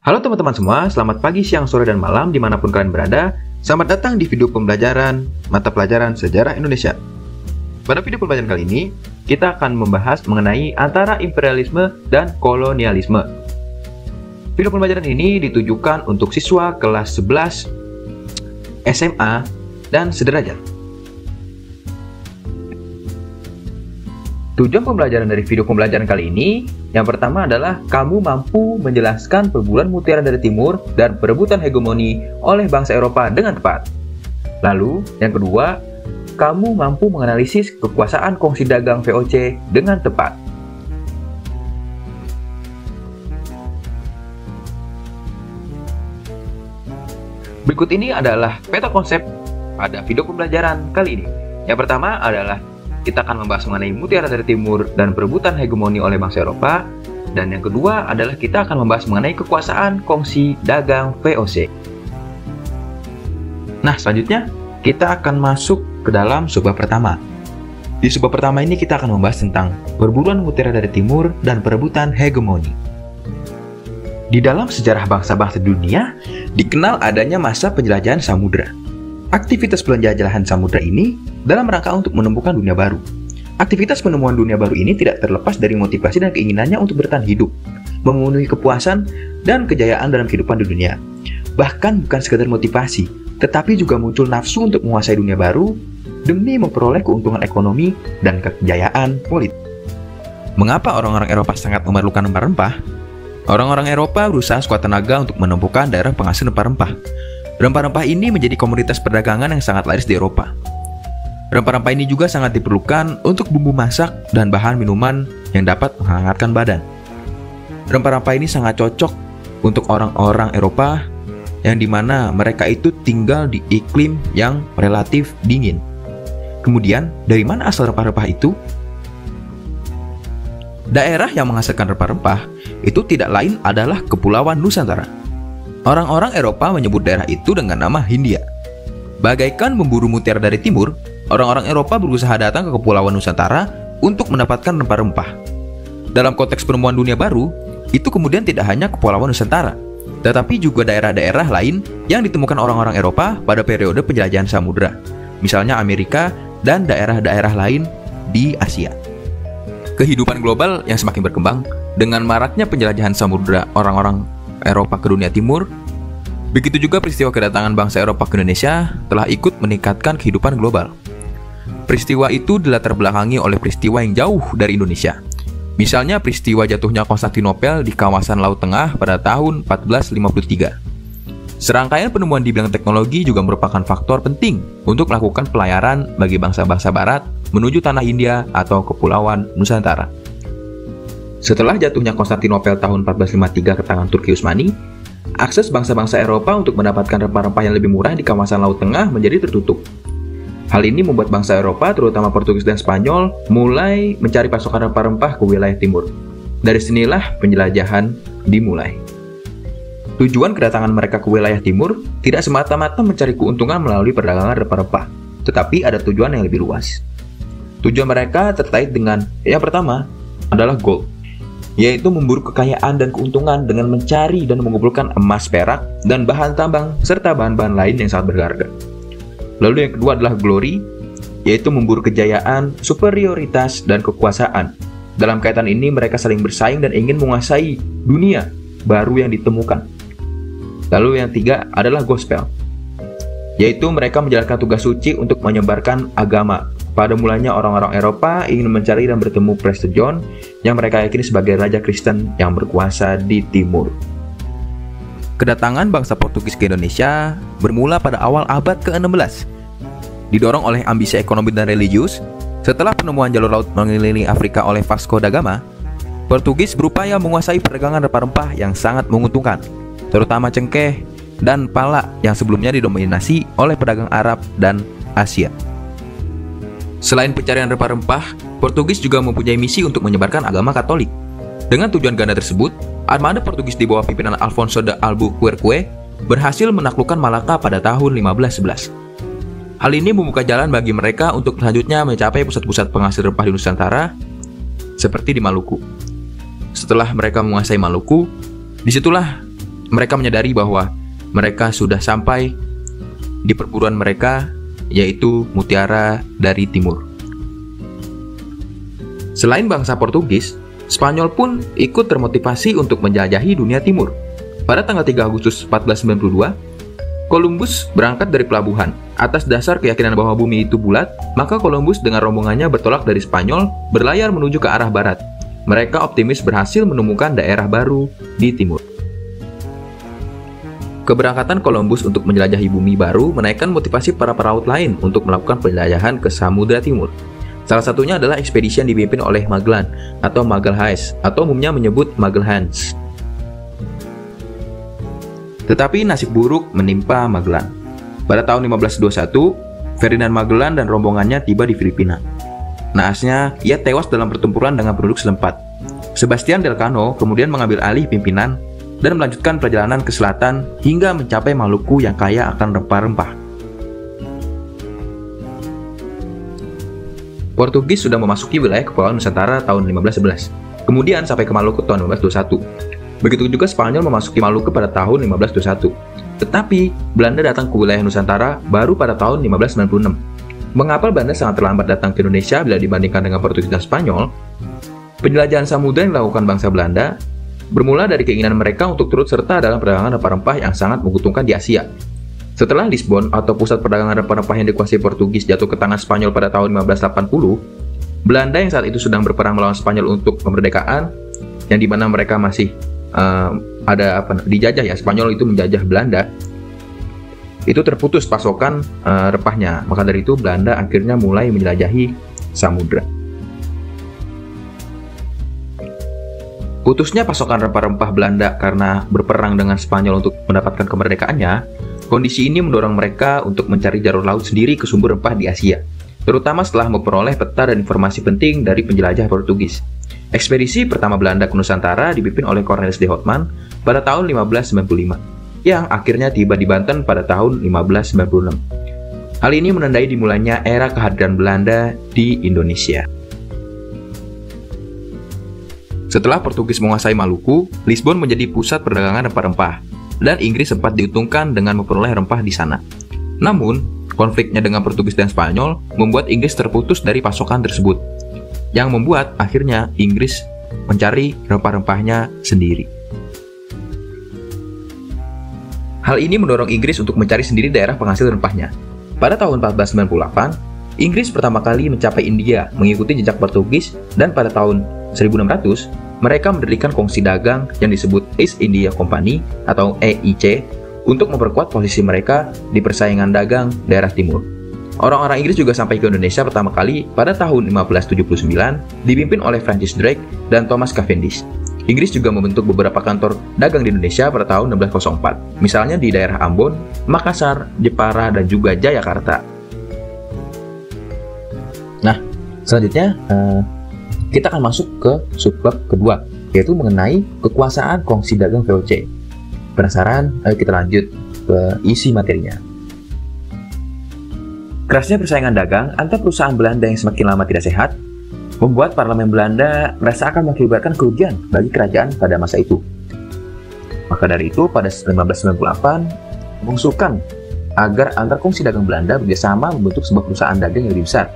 Halo teman-teman semua, selamat pagi, siang, sore, dan malam dimanapun kalian berada. Selamat datang di video pembelajaran mata pelajaran Sejarah Indonesia. Pada video pembelajaran kali ini, kita akan membahas mengenai antara imperialisme dan kolonialisme. Video pembelajaran ini ditujukan untuk siswa kelas 11 SMA dan sederajat. Tujuan pembelajaran dari video pembelajaran kali ini, yang pertama adalah kamu mampu menjelaskan perburuan mutiara dari timur dan perebutan hegemoni oleh bangsa Eropa dengan tepat. Lalu, yang kedua, kamu mampu menganalisis kekuasaan kongsi dagang VOC dengan tepat. Berikut ini adalah peta konsep pada video pembelajaran kali ini. Yang pertama adalah kita akan membahas mengenai mutiara dari timur dan perebutan hegemoni oleh bangsa Eropa. Dan yang kedua adalah kita akan membahas mengenai kekuasaan kongsi dagang VOC. Nah, selanjutnya kita akan masuk ke dalam subbab pertama. Di subbab pertama ini kita akan membahas tentang perburuan mutiara dari timur dan perebutan hegemoni. Di dalam sejarah bangsa-bangsa dunia, dikenal adanya masa penjelajahan samudra. Aktivitas penjelajahan samudra ini dalam rangka untuk menemukan dunia baru. Aktivitas penemuan dunia baru ini tidak terlepas dari motivasi dan keinginannya untuk bertahan hidup, memenuhi kepuasan dan kejayaan dalam kehidupan di dunia. Bahkan bukan sekedar motivasi, tetapi juga muncul nafsu untuk menguasai dunia baru demi memperoleh keuntungan ekonomi dan kejayaan politik. Mengapa orang-orang Eropa sangat memerlukan rempah-rempah? Orang-orang Eropa berusaha sekuat tenaga untuk menemukan daerah penghasil rempah-rempah. Rempah-rempah ini menjadi komoditas perdagangan yang sangat laris di Eropa. Rempah-rempah ini juga sangat diperlukan untuk bumbu masak dan bahan minuman yang dapat menghangatkan badan. Rempah-rempah ini sangat cocok untuk orang-orang Eropa yang dimana mereka itu tinggal di iklim yang relatif dingin. Kemudian, dari mana asal rempah-rempah itu? Daerah yang menghasilkan rempah-rempah itu tidak lain adalah Kepulauan Nusantara. Orang-orang Eropa menyebut daerah itu dengan nama Hindia. Bagaikan memburu mutiara dari timur, orang-orang Eropa berusaha datang ke Kepulauan Nusantara untuk mendapatkan rempah-rempah. Dalam konteks penemuan dunia baru, itu kemudian tidak hanya Kepulauan Nusantara, tetapi juga daerah-daerah lain yang ditemukan orang-orang Eropa pada periode penjelajahan samudra, misalnya Amerika dan daerah-daerah lain di Asia. Kehidupan global yang semakin berkembang dengan maraknya penjelajahan samudra orang-orang Eropa ke dunia timur, begitu juga peristiwa kedatangan bangsa Eropa ke Indonesia telah ikut meningkatkan kehidupan global. Peristiwa itu dilatar belakangi oleh peristiwa yang jauh dari Indonesia. Misalnya peristiwa jatuhnya Konstantinopel di kawasan Laut Tengah pada tahun 1453. Serangkaian penemuan di bidang teknologi juga merupakan faktor penting untuk melakukan pelayaran bagi bangsa-bangsa barat menuju tanah India atau Kepulauan Nusantara. Setelah jatuhnya Konstantinopel tahun 1453 ke tangan Turki Utsmani, akses bangsa-bangsa Eropa untuk mendapatkan rempah-rempah yang lebih murah di kawasan Laut Tengah menjadi tertutup. Hal ini membuat bangsa Eropa, terutama Portugis dan Spanyol, mulai mencari pasokan rempah-rempah ke wilayah timur. Dari sinilah penjelajahan dimulai. Tujuan kedatangan mereka ke wilayah timur tidak semata-mata mencari keuntungan melalui perdagangan rempah-rempah, tetapi ada tujuan yang lebih luas. Tujuan mereka terkait dengan, yang pertama, adalah gold, yaitu memburu kekayaan dan keuntungan dengan mencari dan mengumpulkan emas, perak, dan bahan tambang, serta bahan-bahan lain yang sangat berharga. Lalu yang kedua adalah glory, yaitu memburu kejayaan, superioritas, dan kekuasaan. Dalam kaitan ini mereka saling bersaing dan ingin menguasai dunia baru yang ditemukan. Lalu yang tiga adalah gospel, yaitu mereka menjalankan tugas suci untuk menyebarkan agama. Pada mulanya orang-orang Eropa ingin mencari dan bertemu Prester John yang mereka yakini sebagai raja Kristen yang berkuasa di timur. Kedatangan bangsa Portugis ke Indonesia bermula pada awal abad ke-16. Didorong oleh ambisi ekonomi dan religius, setelah penemuan jalur laut mengelilingi Afrika oleh Vasco da Gama, Portugis berupaya menguasai perdagangan rempah-rempah yang sangat menguntungkan, terutama cengkeh dan pala yang sebelumnya didominasi oleh pedagang Arab dan Asia. Selain pencarian rempah-rempah, Portugis juga mempunyai misi untuk menyebarkan agama Katolik. Dengan tujuan ganda tersebut, armada Portugis di bawah pimpinan Alfonso de Albuquerque berhasil menaklukkan Malaka pada tahun 1511. Hal ini membuka jalan bagi mereka untuk selanjutnya mencapai pusat-pusat penghasil rempah di Nusantara, seperti di Maluku. Setelah mereka menguasai Maluku, disitulah mereka menyadari bahwa mereka sudah sampai di perburuan mereka, yaitu mutiara dari timur. Selain bangsa Portugis, Spanyol pun ikut termotivasi untuk menjelajahi dunia timur. Pada tanggal 3 Agustus 1492, Columbus berangkat dari pelabuhan. Atas dasar keyakinan bahwa bumi itu bulat, maka Columbus dengan rombongannya bertolak dari Spanyol, berlayar menuju ke arah barat. Mereka optimis berhasil menemukan daerah baru di timur. Keberangkatan Columbus untuk menjelajahi bumi baru menaikkan motivasi para pelaut lain untuk melakukan penjelajahan ke Samudra Timur. Salah satunya adalah ekspedisi yang dipimpin oleh Magellan atau Magalhaes, atau umumnya menyebut Magellans. Tetapi nasib buruk menimpa Magellan. Pada tahun 1521, Ferdinand Magellan dan rombongannya tiba di Filipina. Naasnya, ia tewas dalam pertempuran dengan penduduk setempat. Sebastian Elcano kemudian mengambil alih pimpinan dan melanjutkan perjalanan ke selatan hingga mencapai Maluku yang kaya akan rempah-rempah. Portugis sudah memasuki wilayah Kepulauan Nusantara tahun 1511, kemudian sampai ke Maluku tahun 1521. Begitu juga Spanyol memasuki Maluku pada tahun 1521. Tetapi, Belanda datang ke wilayah Nusantara baru pada tahun 1596. Mengapa Belanda sangat terlambat datang ke Indonesia bila dibandingkan dengan Portugis dan Spanyol? Penjelajahan samudra yang dilakukan bangsa Belanda bermula dari keinginan mereka untuk turut serta dalam perdagangan rempah-rempah yang sangat menguntungkan di Asia. Setelah Lisbon atau pusat perdagangan rempah-rempah yang dikuasai Portugis jatuh ke tangan Spanyol pada tahun 1580, Belanda yang saat itu sedang berperang melawan Spanyol untuk kemerdekaan, yang dimana mereka masih dijajah ya, Spanyol itu menjajah Belanda, itu terputus pasokan rempahnya. Maka dari itu Belanda akhirnya mulai menjelajahi samudra. Putusnya pasokan rempah-rempah Belanda karena berperang dengan Spanyol untuk mendapatkan kemerdekaannya, kondisi ini mendorong mereka untuk mencari jalur laut sendiri ke sumber rempah di Asia, terutama setelah memperoleh peta dan informasi penting dari penjelajah Portugis. Ekspedisi pertama Belanda ke Nusantara dipimpin oleh Cornelis de Houtman pada tahun 1595, yang akhirnya tiba di Banten pada tahun 1596. Hal ini menandai dimulainya era kehadiran Belanda di Indonesia. Setelah Portugis menguasai Maluku, Lisbon menjadi pusat perdagangan rempah-rempah, dan Inggris sempat diuntungkan dengan memperoleh rempah di sana. Namun, konfliknya dengan Portugis dan Spanyol membuat Inggris terputus dari pasokan tersebut, yang membuat akhirnya Inggris mencari rempah-rempahnya sendiri. Hal ini mendorong Inggris untuk mencari sendiri daerah penghasil rempahnya. Pada tahun 1498, Inggris pertama kali mencapai India mengikuti jejak Portugis, dan pada tahun 1600, mereka mendirikan kongsi dagang yang disebut East India Company atau EIC untuk memperkuat posisi mereka di persaingan dagang daerah timur. Orang-orang Inggris juga sampai ke Indonesia pertama kali pada tahun 1579, dipimpin oleh Francis Drake dan Thomas Cavendish. Inggris juga membentuk beberapa kantor dagang di Indonesia pada tahun 1604, misalnya di daerah Ambon, Makassar, Jepara, dan juga Jayakarta. Nah, selanjutnya kita akan masuk ke subbab kedua, yaitu mengenai kekuasaan kongsi dagang VOC. Penasaran? Ayo kita lanjut ke isi materinya. Kerasnya persaingan dagang antar perusahaan Belanda yang semakin lama tidak sehat membuat parlemen Belanda merasa akan mengakibatkan kerugian bagi kerajaan pada masa itu. Maka dari itu, pada 1598 mengusulkan agar antar kongsi dagang Belanda bekerjasama membentuk sebuah perusahaan dagang yang lebih besar.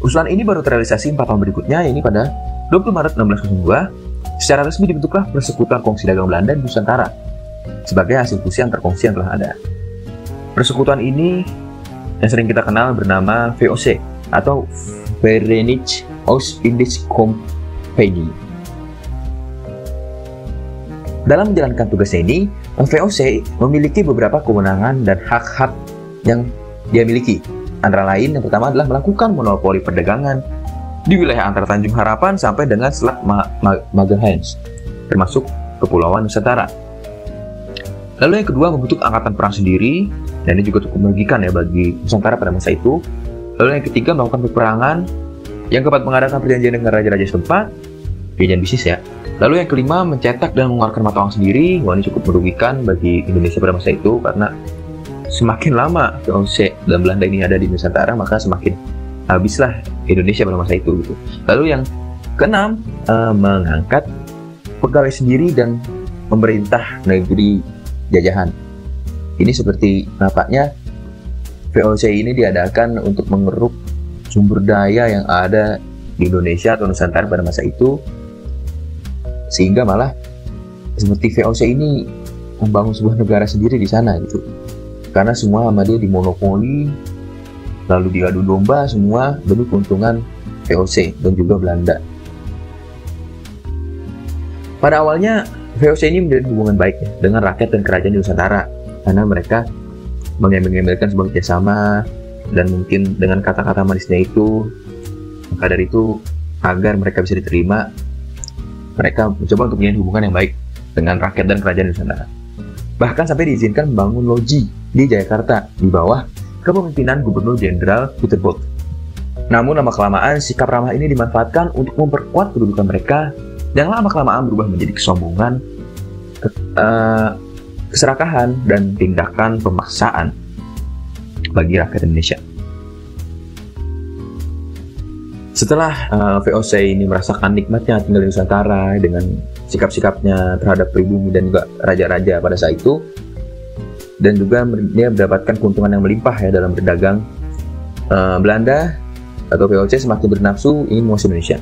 Usulan ini baru terrealisasi 4 tahun berikutnya, yaitu pada 20 Maret 1602, secara resmi dibentuklah Persekutuan Kongsi Dagang Belanda di Nusantara sebagai hasil fusi antar kongsi yang telah ada. Persekutuan ini yang sering kita kenal bernama VOC atau Verenigde Oost-Indische Compagnie. Dalam menjalankan tugasnya ini, VOC memiliki beberapa kewenangan dan hak-hak yang dia miliki. Antara lain, yang pertama adalah melakukan monopoli perdagangan di wilayah antara Tanjung Harapan sampai dengan Selat Magalhaens, termasuk Kepulauan Nusantara. Lalu yang kedua, membentuk angkatan perang sendiri, dan ini juga cukup merugikan ya bagi Nusantara pada masa itu. Lalu yang ketiga, melakukan peperangan. Yang keempat, mengadakan perjanjian dengan raja-raja setempat, perjanjian bisnis ya. Lalu yang kelima, mencetak dan mengeluarkan mata uang sendiri. Wah, ini cukup merugikan bagi Indonesia pada masa itu, karena semakin lama VOC dan Belanda ini ada di Nusantara, maka semakin habislah Indonesia pada masa itu gitu. Lalu yang keenam, mengangkat pegawai sendiri dan memerintah negeri jajahan. Ini seperti nampaknya VOC ini diadakan untuk mengeruk sumber daya yang ada di Indonesia atau Nusantara pada masa itu, sehingga malah seperti VOC ini membangun sebuah negara sendiri di sana gitu. Karena semua sama dia dimonopoli, lalu diadu domba semua demi keuntungan VOC dan juga Belanda. Pada awalnya VOC ini menjalin hubungan baik ya, dengan rakyat dan kerajaan di Nusantara, karena mereka mengambil-ambilkan sebuah kerjasama dan mungkin dengan kata-kata manisnya itu, maka dari itu agar mereka bisa diterima, mereka mencoba untuk menjalin hubungan yang baik dengan rakyat dan kerajaan Nusantara. Bahkan sampai diizinkan membangun loji di Jayakarta di bawah kepemimpinan Gubernur Jenderal Peter Both. Namun lama-kelamaan sikap ramah ini dimanfaatkan untuk memperkuat kedudukan mereka, dan lama-kelamaan berubah menjadi kesombongan, keserakahan, dan tindakan pemaksaan bagi rakyat Indonesia. Setelah VOC ini merasakan nikmatnya tinggal di Nusantara dengan sikap-sikapnya terhadap pribumi dan juga raja-raja pada saat itu, dan juga dia mendapatkan keuntungan yang melimpah ya dalam berdagang, Belanda atau VOC semakin bernafsu ingin menguasai Indonesia.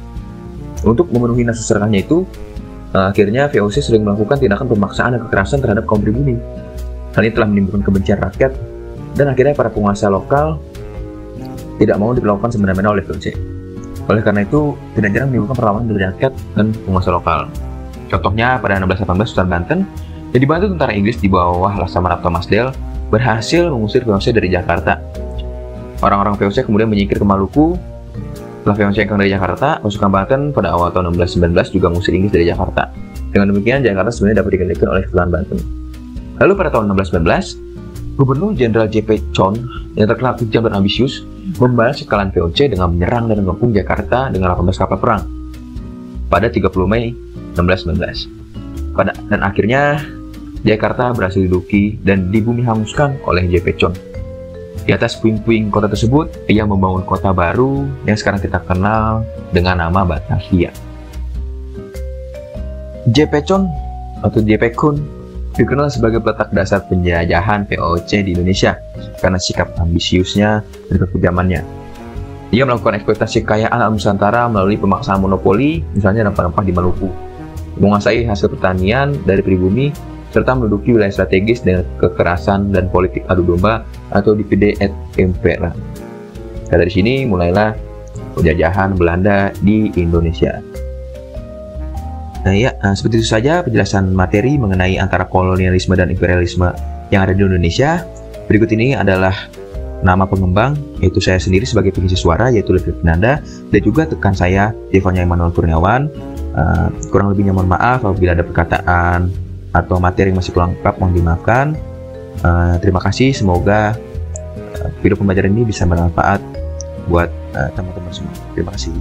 Untuk memenuhi nafsu serakahnya itu, akhirnya VOC sering melakukan tindakan pemaksaan dan kekerasan terhadap kaum pribumi. Hal ini telah menimbulkan kebencian rakyat, dan akhirnya para penguasa lokal tidak mau diperlakukan semena-mena oleh VOC. Oleh karena itu, tidak jarang menimbulkan perlawanan dari rakyat dan penguasa lokal. Contohnya pada 1618 Sultan Banten yang dibantu tentara Inggris di bawah Laksamana Thomasdale berhasil mengusir VOC dari Jakarta. Orang-orang VOC kemudian menyingkir ke Maluku. Setelah VOC hengkang dari Jakarta, pasukan Banten pada awal tahun 1619 juga mengusir Inggris dari Jakarta. Dengan demikian, Jakarta sebenarnya dapat dikendalikan oleh Kesultanan Banten. Lalu pada tahun 1619, Gubernur Jenderal J.P. Chon yang terkenal kejam dan ambisius membalas kekalahan VOC dengan menyerang dan mengepung Jakarta dengan 18 kapal perang pada 30 Mei 1619. Dan akhirnya Jakarta berhasil diduduki dan dibumi hanguskan oleh J.P. Chon. Di atas puing-puing kota tersebut, ia membangun kota baru yang sekarang kita kenal dengan nama Batavia. J.P. Chon atau J.P. Kun dikenal sebagai peletak dasar penjajahan VOC di Indonesia karena sikap ambisiusnya dan kekejamannya. Ia melakukan eksploitasi kekayaan alam Nusantara melalui pemaksaan monopoli, misalnya rempah-rempah di Maluku, menguasai hasil pertanian dari pribumi, serta menduduki wilayah strategis dengan kekerasan dan politik adu domba atau divide et impera. Dan dari sini mulailah penjajahan Belanda di Indonesia. Nah ya, seperti itu saja penjelasan materi mengenai antara kolonialisme dan imperialisme yang ada di Indonesia. Berikut ini adalah nama pengembang, yaitu saya sendiri sebagai pengisi suara, yaitu Lutfi Pinanda, dan juga tekan saya, Devonya Immanuel Kurniawan. Kurang lebihnya mohon maaf apabila ada perkataan atau materi yang masih kurang lengkap, mohon dimaafkan. Terima kasih, semoga video pembelajaran ini bisa bermanfaat buat teman-teman semua. Terima kasih.